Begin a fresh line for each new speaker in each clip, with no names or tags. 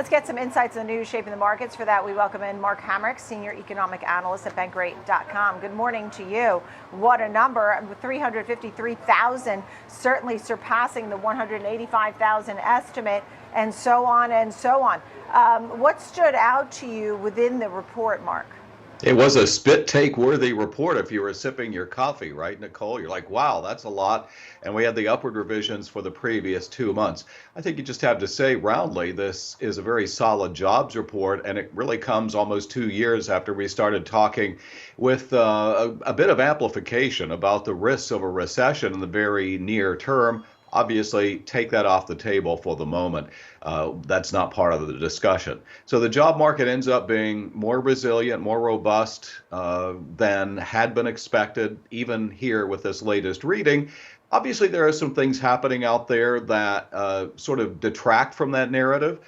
Let's get some insights on the news shaping the markets. For that, we welcome in Mark Hamrick, Senior Economic Analyst at Bankrate.com. Good morning to you. What a number, 353,000, certainly surpassing the 185,000 estimate, and so on and so on. What stood out to you within the report, Mark?
It was a spit take worthy report if you were sipping your coffee, right, Nicole? You're like, wow, that's a lot. And we had the upward revisions for the previous 2 months. I think you just have to say roundly, this is a very solid jobs report, and it really comes almost 2 years after we started talking with a bit of amplification about the risks of a recession in the very near term. Obviously, take that off the table for the moment. That's not part of the discussion. So the job market ends up being more resilient, more robust than had been expected, even here with this latest reading. Obviously, there are some things happening out there that sort of detract from that narrative.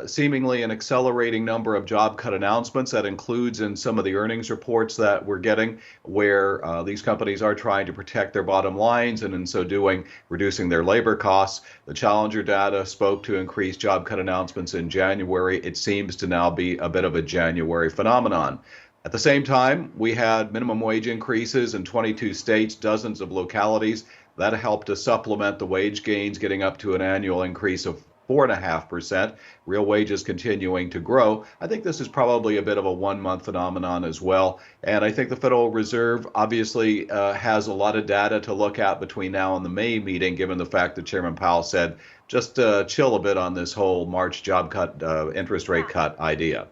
Seemingly an accelerating number of job cut announcements that includes in some of the earnings reports that we're getting, where these companies are trying to protect their bottom lines and in so doing reducing their labor costs. The Challenger data spoke to increased job cut announcements in January. It seems to now be a bit of a January phenomenon. At the same time, we had minimum wage increases in 22 states, dozens of localities. That helped to supplement the wage gains, getting up to an annual increase of 4.5%. Real wages continuing to grow. I think this is probably a bit of a 1 month phenomenon as well. And I think the Federal Reserve obviously has a lot of data to look at between now and the May meeting, given the fact that Chairman Powell said just chill a bit on this whole March job cut, interest rate cut idea.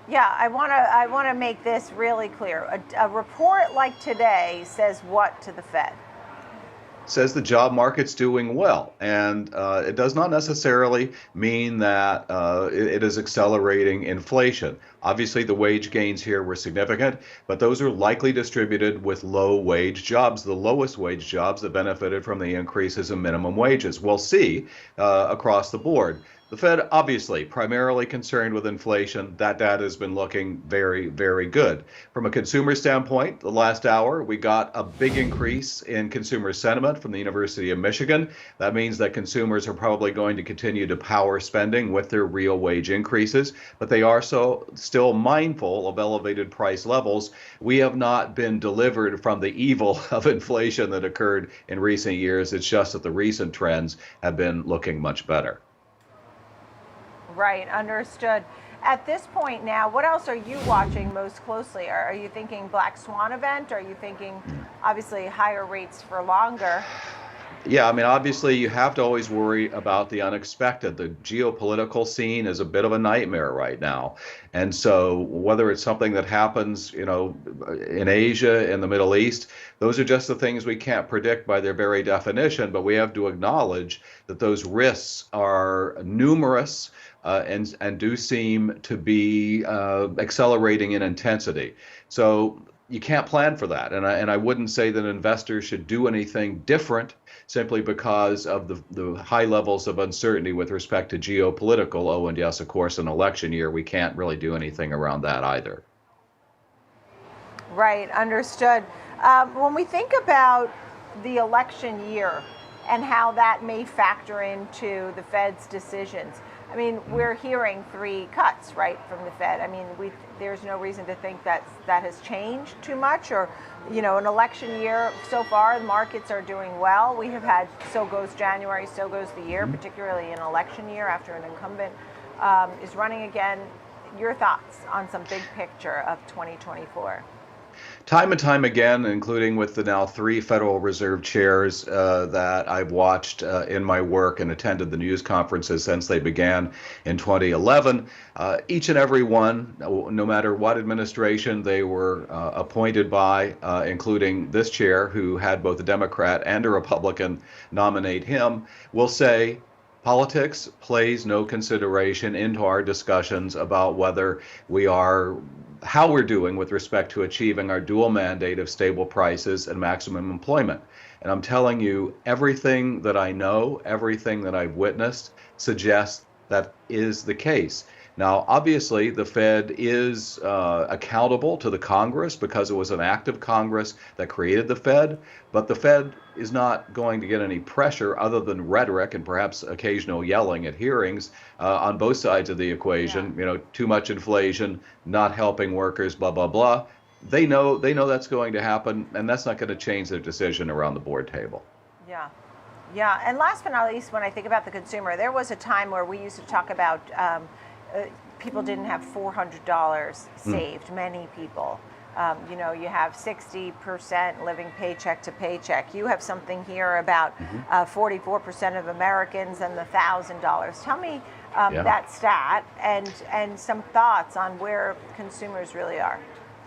Yeah, I want to make this really clear. A report like today says what to the Fed?
Says the job market's doing well, and it does not necessarily mean that it is accelerating inflation. Obviously, the wage gains here were significant, but those are likely distributed with low wage jobs, the lowest wage jobs that benefited from the increases in minimum wages. We'll see across the board. The Fed obviously primarily concerned with inflation. That data has been looking very, very good. From a consumer standpoint, the last hour, we got a big increase in consumer sentiment from the University of Michigan. That means that consumers are probably going to continue to power spending with their real wage increases, but they are still mindful of elevated price levels. We have not been delivered from the evil of inflation that occurred in recent years. It's just that the recent trends have been looking much better.
Right, understood. At this point now, what else are you watching most closely? Are you thinking black swan event? Are you thinking, obviously, higher rates for longer?
Yeah, I mean, obviously, you have to always worry about the unexpected. The geopolitical scene is a bit of a nightmare right now. And so whether it's something that happens, in Asia, in the Middle East, those are just the things we can't predict by their very definition. But we have to acknowledge that those risks are numerous and do seem to be accelerating in intensity. So you can't plan for that. And I wouldn't say that investors should do anything different simply because of the high levels of uncertainty with respect to geopolitical. Oh, and yes, of course, an election year, we can't really do anything around that either.
Right, understood. When we think about the election year and how that may factor into the Fed's decisions, I mean, we're hearing 3 cuts, right, from the Fed. I mean, there's no reason to think that has changed too much, or, an election year so far, the markets are doing well. We have had, so goes January, so goes the year, particularly an election year after an incumbent is running again. Your thoughts on some big picture of 2024?
Time and time again, including with the now 3 Federal Reserve chairs that I've watched in my work and attended the news conferences since they began in 2011, each and every one, no matter what administration they were appointed by, including this chair who had both a Democrat and a Republican nominate him, will say, politics plays no consideration into our discussions about how we're doing with respect to achieving our dual mandate of stable prices and maximum employment. And I'm telling you, everything that I know, everything that I've witnessed suggests that is the case. Now, obviously, the Fed is accountable to the Congress because it was an act of Congress that created the Fed, but the Fed is not going to get any pressure other than rhetoric and perhaps occasional yelling at hearings on both sides of the
Yeah.
equation. You know, too much inflation, not helping workers, blah, blah, blah. They know that's going to happen, and that's not going to change their decision around the board table.
Yeah. Yeah. And last but not least, when I think about the consumer, there was a time where we used to talk about people didn't have $400 saved, many people. You know, you have 60% living paycheck to paycheck. You have something here about 44% of Americans and the $1,000. Tell me
Yeah.
that stat and some thoughts on where consumers really are.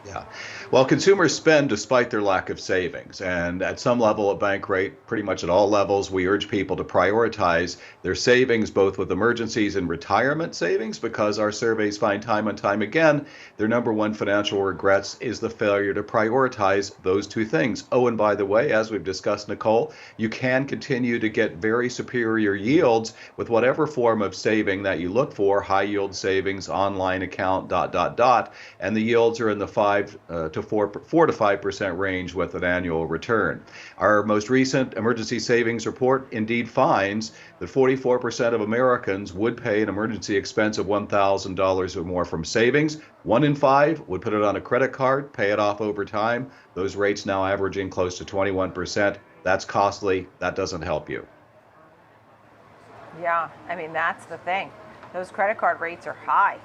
Yeah. Well, consumers spend despite their lack of savings. And at some level at bank rate, pretty much at all levels, we urge people to prioritize their savings, both with emergencies and retirement savings, because our surveys find time and time again their number one financial regrets is the failure to prioritize those two things. Oh, and by the way, as we've discussed, Nicole, you can continue to get very superior yields with whatever form of saving that you look for, high yield savings, online account, dot, dot, dot. And the yields are in the 4 to 5% range with an annual return. Our most recent emergency savings report indeed finds that 44% of Americans would pay an emergency expense of $1,000 or more from savings. 1 in 5 would put it on a credit card, pay it off over time. Those rates now averaging close to 21%. That's costly. That doesn't help you.
Yeah, I mean, that's the thing. Those credit card rates are high.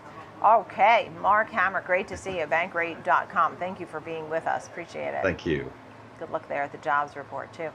Okay, Mark Hamrick, great to see you, bankrate.com. Thank you for being with us. Appreciate it.
Thank you.
Good luck there at the jobs report, too.